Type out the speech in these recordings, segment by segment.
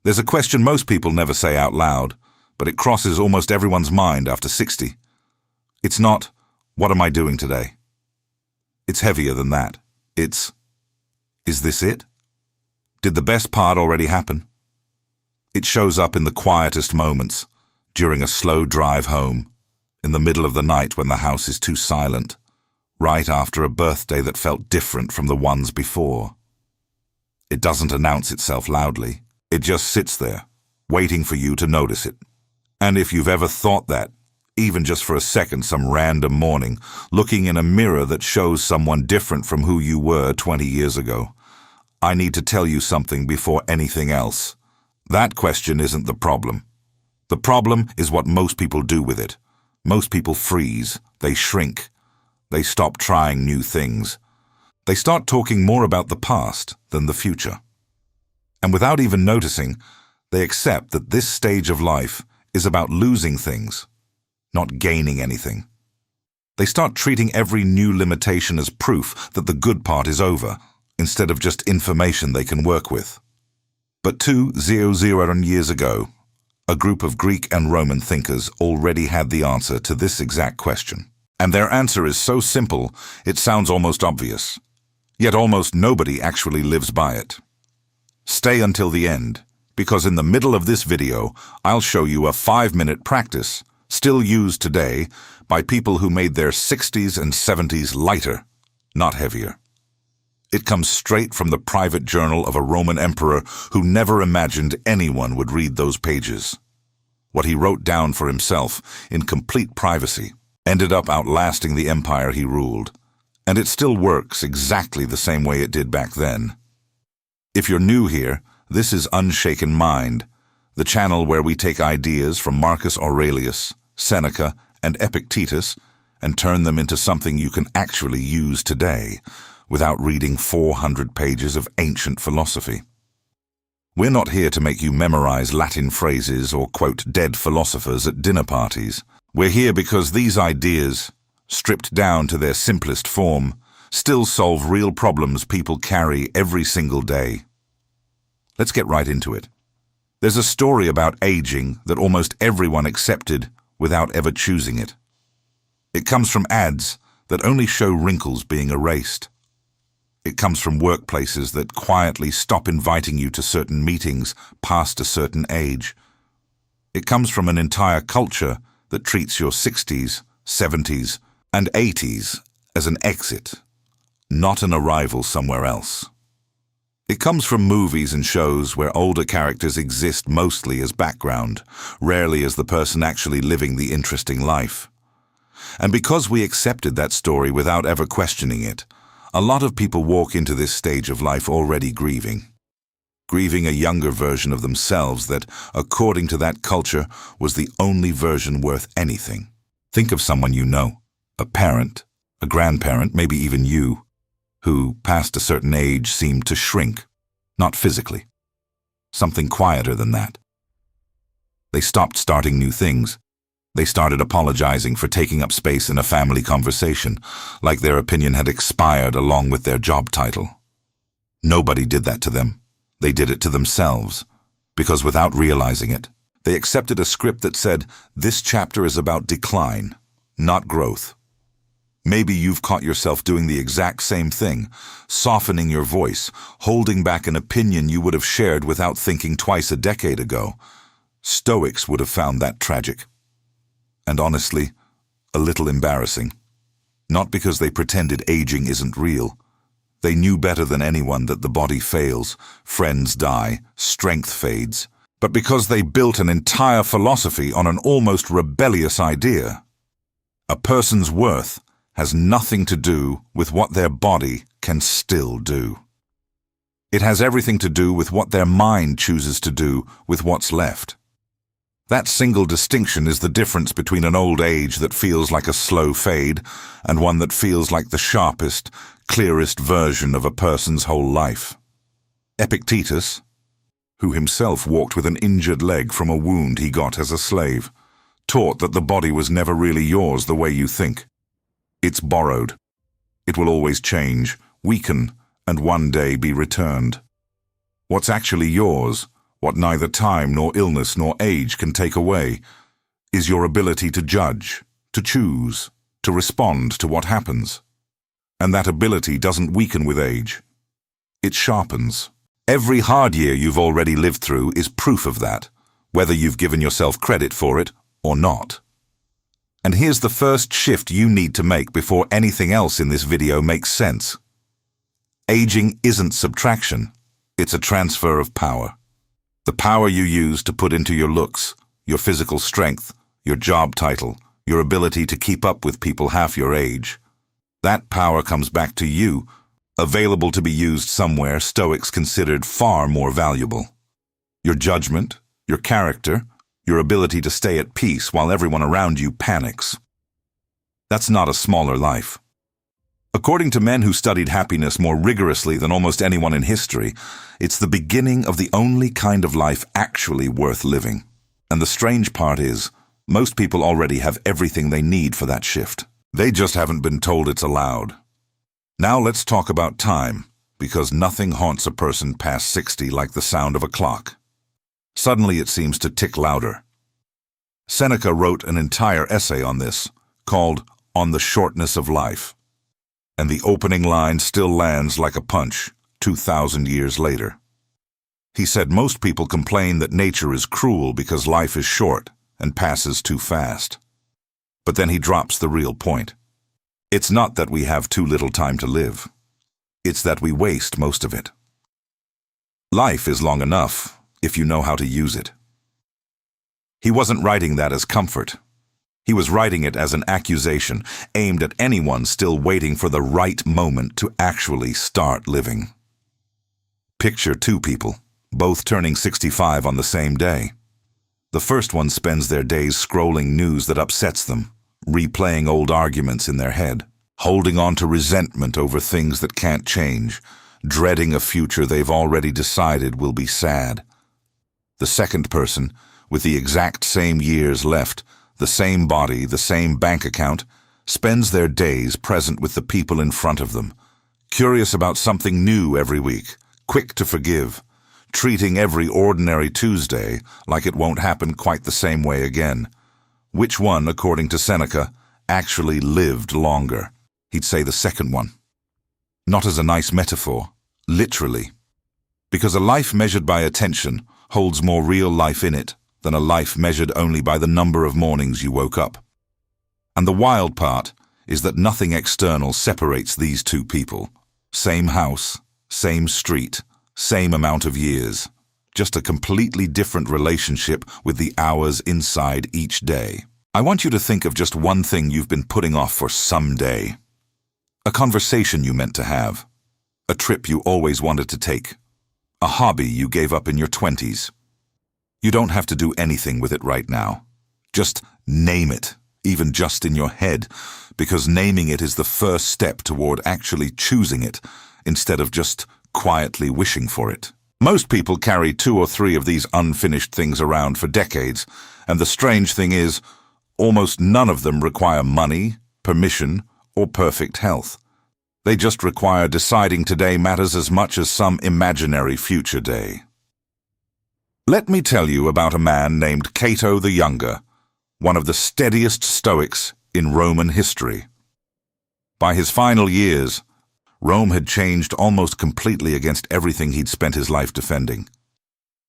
There's a question most people never say out loud, but it crosses almost everyone's mind after 60. It's not, what am I doing today? It's heavier than that. It's, is this it? Did the best part already happen? It shows up in the quietest moments, during a slow drive home, in the middle of the night when the house is too silent, right after a birthday that felt different from the ones before. It doesn't announce itself loudly. It just sits there, waiting for you to notice it. And if you've ever thought that, even just for a second some random morning, looking in a mirror that shows someone different from who you were 20 years ago, I need to tell you something before anything else. That question isn't the problem. The problem is what most people do with it. Most people freeze. They shrink. They stop trying new things. They start talking more about the past than the future. And without even noticing, they accept that this stage of life is about losing things, not gaining anything. They start treating every new limitation as proof that the good part is over, instead of just information they can work with. But 2,000 years ago, a group of Greek and Roman thinkers already had the answer to this exact question. And their answer is so simple, it sounds almost obvious. Yet almost nobody actually lives by it. Stay until the end, because in the middle of this video, I'll show you a 5-minute practice, still used today, by people who made their 60s and 70s lighter, not heavier. It comes straight from the private journal of a Roman emperor who never imagined anyone would read those pages. What he wrote down for himself, in complete privacy, ended up outlasting the empire he ruled. And it still works exactly the same way it did back then. If you're new here, this is Unshaken Mind, the channel where we take ideas from Marcus Aurelius, Seneca, and Epictetus and turn them into something you can actually use today, without reading 400 pages of ancient philosophy. We're not here to make you memorize Latin phrases or quote dead philosophers at dinner parties. We're here because these ideas, stripped down to their simplest form, still solve real problems people carry every single day. Let's get right into it. There's a story about aging that almost everyone accepted without ever choosing it. It comes from ads that only show wrinkles being erased. It comes from workplaces that quietly stop inviting you to certain meetings past a certain age. It comes from an entire culture that treats your 60s, 70s, and 80s as an exit, not an arrival somewhere else. It comes from movies and shows where older characters exist mostly as background, rarely as the person actually living the interesting life. And because we accepted that story without ever questioning it, a lot of people walk into this stage of life already grieving a younger version of themselves that, according to that culture, was the only version worth anything. Think of someone you know, a parent, a grandparent, maybe even you, who, past a certain age, seemed to shrink, not physically. Something quieter than that. They stopped starting new things. They started apologizing for taking up space in a family conversation, like their opinion had expired along with their job title. Nobody did that to them. They did it to themselves, because without realizing it, they accepted a script that said, this chapter is about decline, not growth. Maybe you've caught yourself doing the exact same thing, softening your voice, holding back an opinion you would have shared without thinking twice a decade ago. Stoics would have found that tragic. And honestly, a little embarrassing. Not because they pretended aging isn't real. They knew better than anyone that the body fails, friends die, strength fades, but because they built an entire philosophy on an almost rebellious idea. A person's worth has nothing to do with what their body can still do. It has everything to do with what their mind chooses to do with what's left. That single distinction is the difference between an old age that feels like a slow fade and one that feels like the sharpest, clearest version of a person's whole life. Epictetus, who himself walked with an injured leg from a wound he got as a slave, taught that the body was never really yours the way you think. It's borrowed. It will always change, weaken, and one day be returned. What's actually yours, what neither time nor illness nor age can take away, is your ability to judge, to choose, to respond to what happens. And that ability doesn't weaken with age. It sharpens. Every hard year you've already lived through is proof of that, whether you've given yourself credit for it or not. And here's the first shift you need to make before anything else in this video makes sense. Aging isn't subtraction, it's a transfer of power. The power you use to put into your looks, your physical strength, your job title, your ability to keep up with people half your age. That power comes back to you, available to be used somewhere Stoics considered far more valuable. Your judgment, your character, your ability to stay at peace while everyone around you panics. That's not a smaller life. According to men who studied happiness more rigorously than almost anyone in history, it's the beginning of the only kind of life actually worth living. And the strange part is, most people already have everything they need for that shift. They just haven't been told it's allowed. Now let's talk about time, because nothing haunts a person past 60 like the sound of a clock. Suddenly it seems to tick louder. Seneca wrote an entire essay on this, called On the Shortness of Life. And the opening line still lands like a punch 2,000 years later. He said most people complain that nature is cruel because life is short and passes too fast. But then he drops the real point. It's not that we have too little time to live. It's that we waste most of it. Life is long enough if you know how to use it. He wasn't writing that as comfort. He was writing it as an accusation aimed at anyone still waiting for the right moment to actually start living. Picture two people, both turning 65 on the same day. The first one spends their days scrolling news that upsets them, replaying old arguments in their head, holding on to resentment over things that can't change, dreading a future they've already decided will be sad. The second person, with the exact same years left, the same body, the same bank account, spends their days present with the people in front of them, curious about something new every week, quick to forgive, treating every ordinary Tuesday like it won't happen quite the same way again. Which one, according to Seneca, actually lived longer? He'd say the second one. Not as a nice metaphor, literally. Because a life measured by attention holds more real life in it than a life measured only by the number of mornings you woke up. And the wild part is that nothing external separates these two people. Same house, same street, same amount of years. Just a completely different relationship with the hours inside each day. I want you to think of just one thing you've been putting off for some day. A conversation you meant to have. A trip you always wanted to take. A hobby you gave up in your 20s. You don't have to do anything with it right now. Just name it, even just in your head, because naming it is the first step toward actually choosing it, instead of just quietly wishing for it. Most people carry 2 or 3 of these unfinished things around for decades, and the strange thing is, almost none of them require money, permission, or perfect health. They just require deciding today matters as much as some imaginary future day. Let me tell you about a man named Cato the Younger, one of the steadiest Stoics in Roman history. By his final years, Rome had changed almost completely against everything he'd spent his life defending.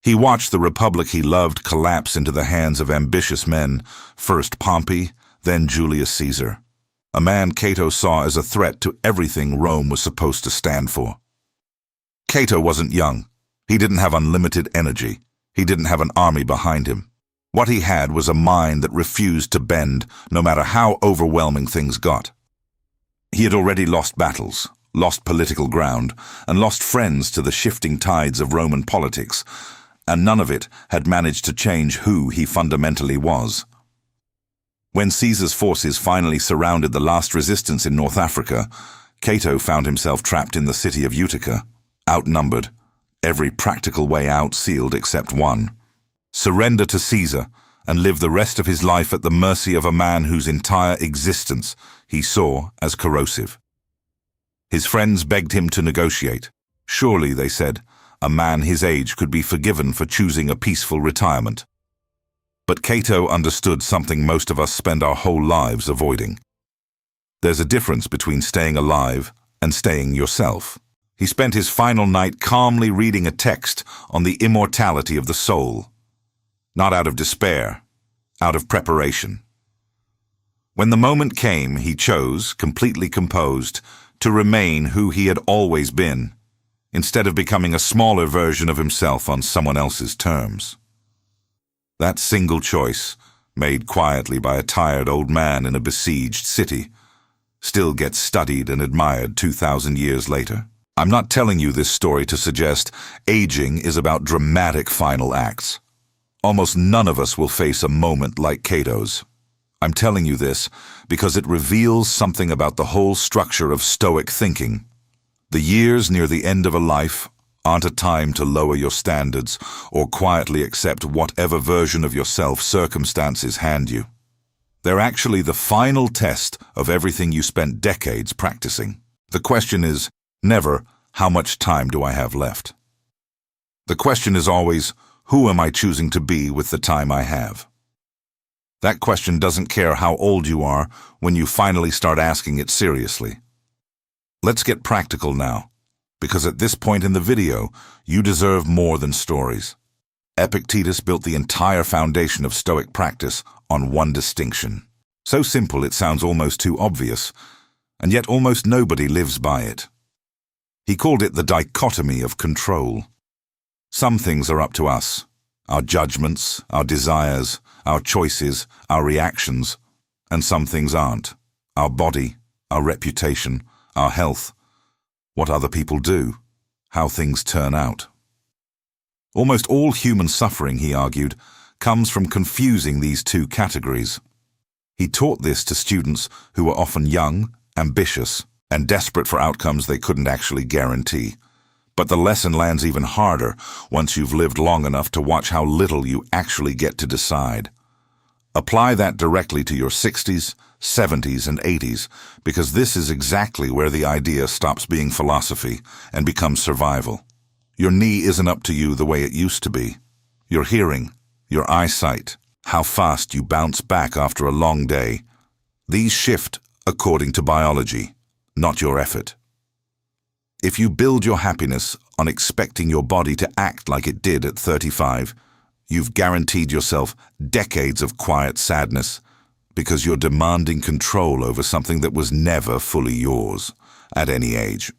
He watched the republic he loved collapse into the hands of ambitious men, first Pompey, then Julius Caesar. A man Cato saw as a threat to everything Rome was supposed to stand for. Cato wasn't young. He didn't have unlimited energy. He didn't have an army behind him. What he had was a mind that refused to bend, no matter how overwhelming things got. He had already lost battles, lost political ground, and lost friends to the shifting tides of Roman politics, and none of it had managed to change who he fundamentally was. When Caesar's forces finally surrounded the last resistance in North Africa, Cato found himself trapped in the city of Utica, outnumbered, every practical way out sealed except one. Surrender to Caesar and live the rest of his life at the mercy of a man whose entire existence he saw as corrosive. His friends begged him to negotiate. Surely, they said, a man his age could be forgiven for choosing a peaceful retirement. But Cato understood something most of us spend our whole lives avoiding. There's a difference between staying alive and staying yourself. He spent his final night calmly reading a text on the immortality of the soul, not out of despair, out of preparation. When the moment came, he chose, completely composed, to remain who he had always been, instead of becoming a smaller version of himself on someone else's terms. That single choice, made quietly by a tired old man in a besieged city, still gets studied and admired 2,000 years later. I'm not telling you this story to suggest aging is about dramatic final acts. Almost none of us will face a moment like Cato's. I'm telling you this because it reveals something about the whole structure of Stoic thinking. The years near the end of a life aren't a time to lower your standards or quietly accept whatever version of yourself circumstances hand you. They're actually the final test of everything you spent decades practicing. The question is never, how much time do I have left? The question is always, who am I choosing to be with the time I have? That question doesn't care how old you are when you finally start asking it seriously. Let's get practical now, because at this point in the video, you deserve more than stories. Epictetus built the entire foundation of Stoic practice on one distinction. So simple it sounds almost too obvious, and yet almost nobody lives by it. He called it the dichotomy of control. Some things are up to us, our judgments, our desires, our choices, our reactions, and some things aren't. Our body, our reputation, our health, what other people do, how things turn out. Almost all human suffering, he argued, comes from confusing these two categories. He taught this to students who were often young, ambitious, and desperate for outcomes they couldn't actually guarantee. But the lesson lands even harder once you've lived long enough to watch how little you actually get to decide. Apply that directly to your 60s, 70s, and 80s, because this is exactly where the idea stops being philosophy and becomes survival. Your knee isn't up to you the way it used to be. Your hearing, your eyesight, how fast you bounce back after a long day. These shift according to biology, not your effort. If you build your happiness on expecting your body to act like it did at 35, you've guaranteed yourself decades of quiet sadness because you're demanding control over something that was never fully yours at any age.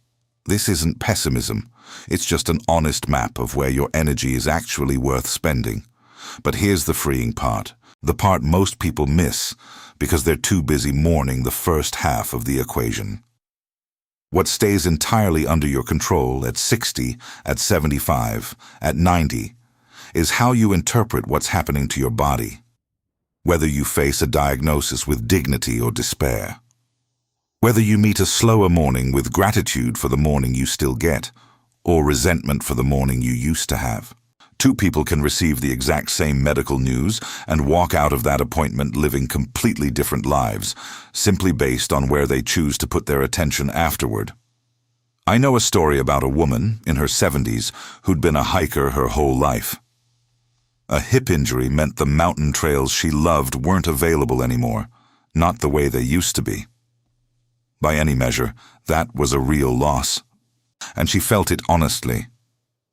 This isn't pessimism. It's just an honest map of where your energy is actually worth spending. But here's the freeing part, the part most people miss because they're too busy mourning the first half of the equation. What stays entirely under your control at 60, at 75, at 90, is how you interpret what's happening to your body, whether you face a diagnosis with dignity or despair, whether you meet a slower morning with gratitude for the morning you still get, or resentment for the morning you used to have. Two people can receive the exact same medical news and walk out of that appointment living completely different lives, simply based on where they choose to put their attention afterward. I know a story about a woman in her 70s who'd been a hiker her whole life. A hip injury meant the mountain trails she loved weren't available anymore, not the way they used to be. By any measure, that was a real loss, and she felt it honestly.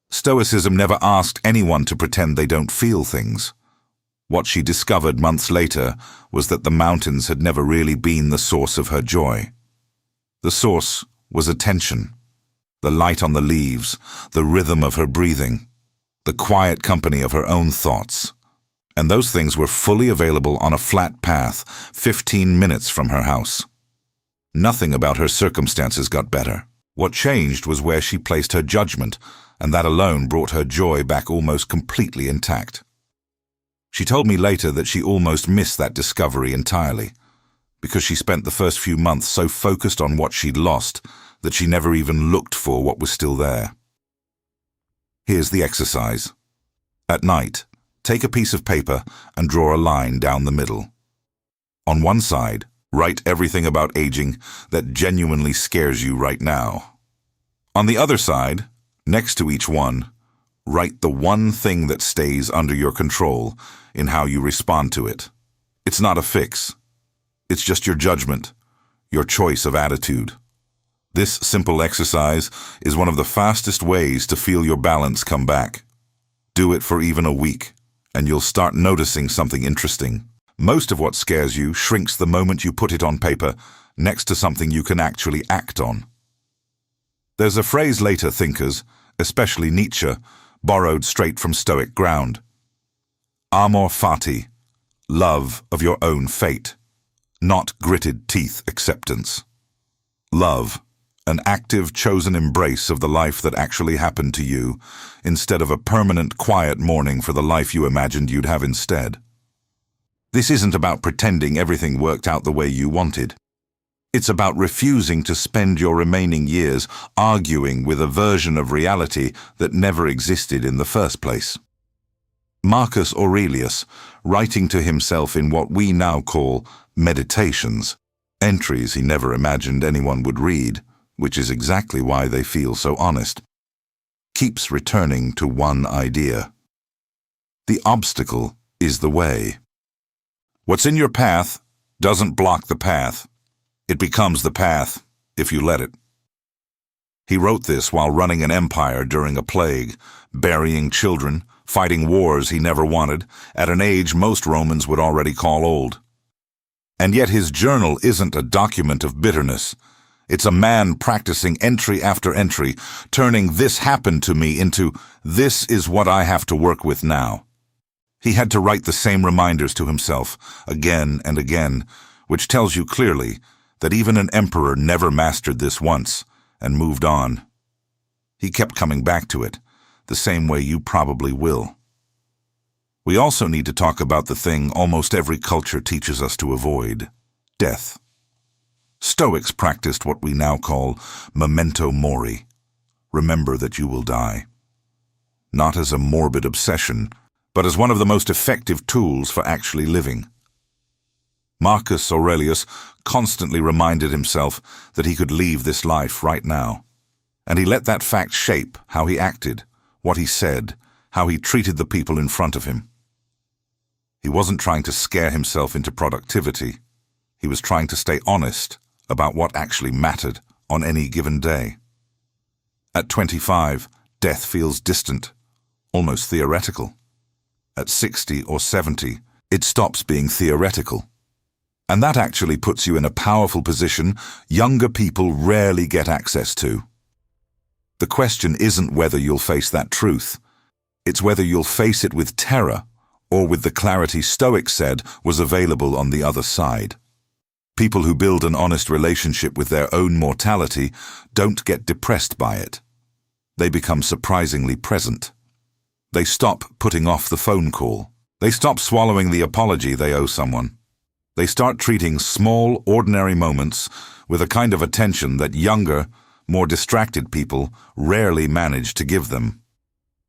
Stoicism never asked anyone to pretend they don't feel things. What she discovered months later was that the mountains had never really been the source of her joy. The source was attention, the light on the leaves, the rhythm of her breathing, the quiet company of her own thoughts. And those things were fully available on a flat path 15 minutes from her house. Nothing about her circumstances got better. What changed was where she placed her judgment, and that alone brought her joy back almost completely intact. She told me later that she almost missed that discovery entirely, because she spent the first few months so focused on what she'd lost that she never even looked for what was still there. Here's the exercise. At night, take a piece of paper and draw a line down the middle. On one side, write everything about aging that genuinely scares you right now. On the other side, next to each one, Write the one thing that stays under your control in how you respond to it. It's not a fix. It's just your judgment, your choice of attitude. This simple exercise is one of the fastest ways to feel your balance come back. Do it for even a week, and you'll start noticing something interesting. Most of what scares you shrinks the moment you put it on paper next to something you can actually act on. There's a phrase later thinkers, especially Nietzsche, borrowed straight from Stoic ground. Amor Fati, love of your own fate, not gritted teeth acceptance. Love, an active, chosen embrace of the life that actually happened to you, instead of a permanent, quiet mourning for the life you imagined you'd have instead. This isn't about pretending everything worked out the way you wanted. It's about refusing to spend your remaining years arguing with a version of reality that never existed in the first place. Marcus Aurelius, writing to himself in what we now call meditations, entries he never imagined anyone would read, which is exactly why they feel so honest, keeps returning to one idea. The obstacle is the way. What's in your path doesn't block the path. It becomes the path if you let it. He wrote this while running an empire during a plague, burying children, fighting wars he never wanted, at an age most Romans would already call old. And yet his journal isn't a document of bitterness. It's a man practicing entry after entry, turning "this happened to me" into "this is what I have to work with now." He had to write the same reminders to himself, again and again, which tells you clearly that even an emperor never mastered this once and moved on. He kept coming back to it, the same way you probably will. We also need to talk about the thing almost every culture teaches us to avoid: death. Stoics practiced what we now call Memento Mori. Remember that you will die. Not as a morbid obsession, but as one of the most effective tools for actually living. Marcus Aurelius constantly reminded himself that he could leave this life right now, and he let that fact shape how he acted, what he said, how he treated the people in front of him. He wasn't trying to scare himself into productivity. He was trying to stay honest about what actually mattered on any given day. At 25, death feels distant, almost theoretical. At 60 or 70, it stops being theoretical. And that actually puts you in a powerful position younger people rarely get access to. The question isn't whether you'll face that truth. It's whether you'll face it with terror or with the clarity Stoics said was available on the other side. People who build an honest relationship with their own mortality don't get depressed by it. They become surprisingly present. They stop putting off the phone call. They stop swallowing the apology they owe someone. They start treating small, ordinary moments with a kind of attention that younger, more distracted people rarely manage to give them.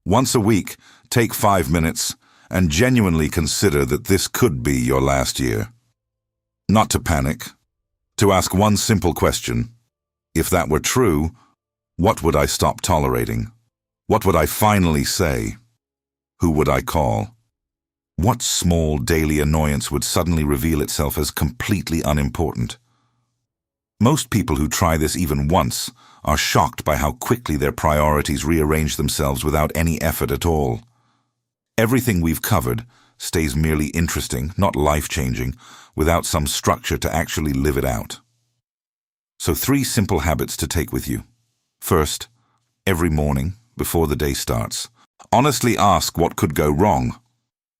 Once a week, take 5 minutes and genuinely consider that this could be your last year. Not to panic, to ask one simple question. If that were true, what would I stop tolerating? What would I finally say? Who would I call? What small daily annoyance would suddenly reveal itself as completely unimportant? Most people who try this even once are shocked by how quickly their priorities rearrange themselves without any effort at all. Everything we've covered stays merely interesting, not life-changing, without some structure to actually live it out. So 3 simple habits to take with you. First, every morning, before the day starts, honestly ask what could go wrong.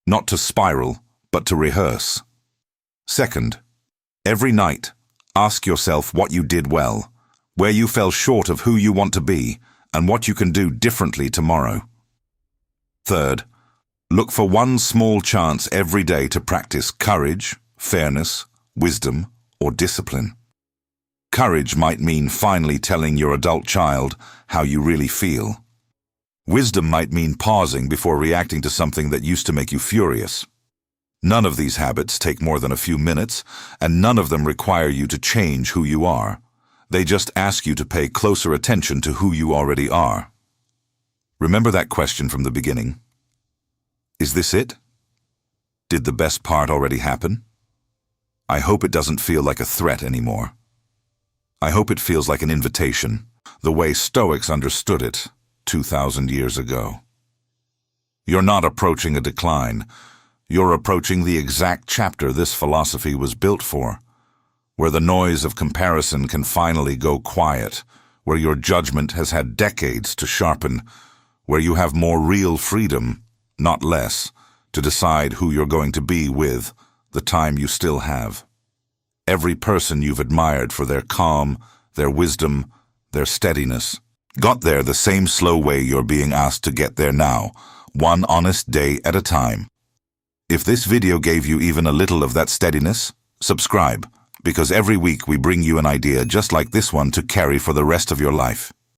Not to spiral, but to rehearse. Second, every night, ask yourself what you did well, where you fell short of who you want to be, and what you can do differently tomorrow. Third, look for one small chance every day to practice courage, fairness, wisdom, or discipline. Courage might mean finally telling your adult child how you really feel. Wisdom might mean pausing before reacting to something that used to make you furious. None of these habits take more than a few minutes, and none of them require you to change who you are. They just ask you to pay closer attention to who you already are. Remember that question from the beginning? Is this it? Did the best part already happen? I hope it doesn't feel like a threat anymore. I hope it feels like an invitation, the way Stoics understood it 2,000 years ago. You're not approaching a decline. You're approaching the exact chapter this philosophy was built for, where the noise of comparison can finally go quiet, where your judgment has had decades to sharpen, where you have more real freedom, not less, to decide who you're going to be with the time you still have. Every person you've admired for their calm, their wisdom, their steadiness, got there the same slow way you're being asked to get there now, one honest day at a time. If this video gave you even a little of that steadiness, subscribe, because every week we bring you an idea just like this one to carry for the rest of your life.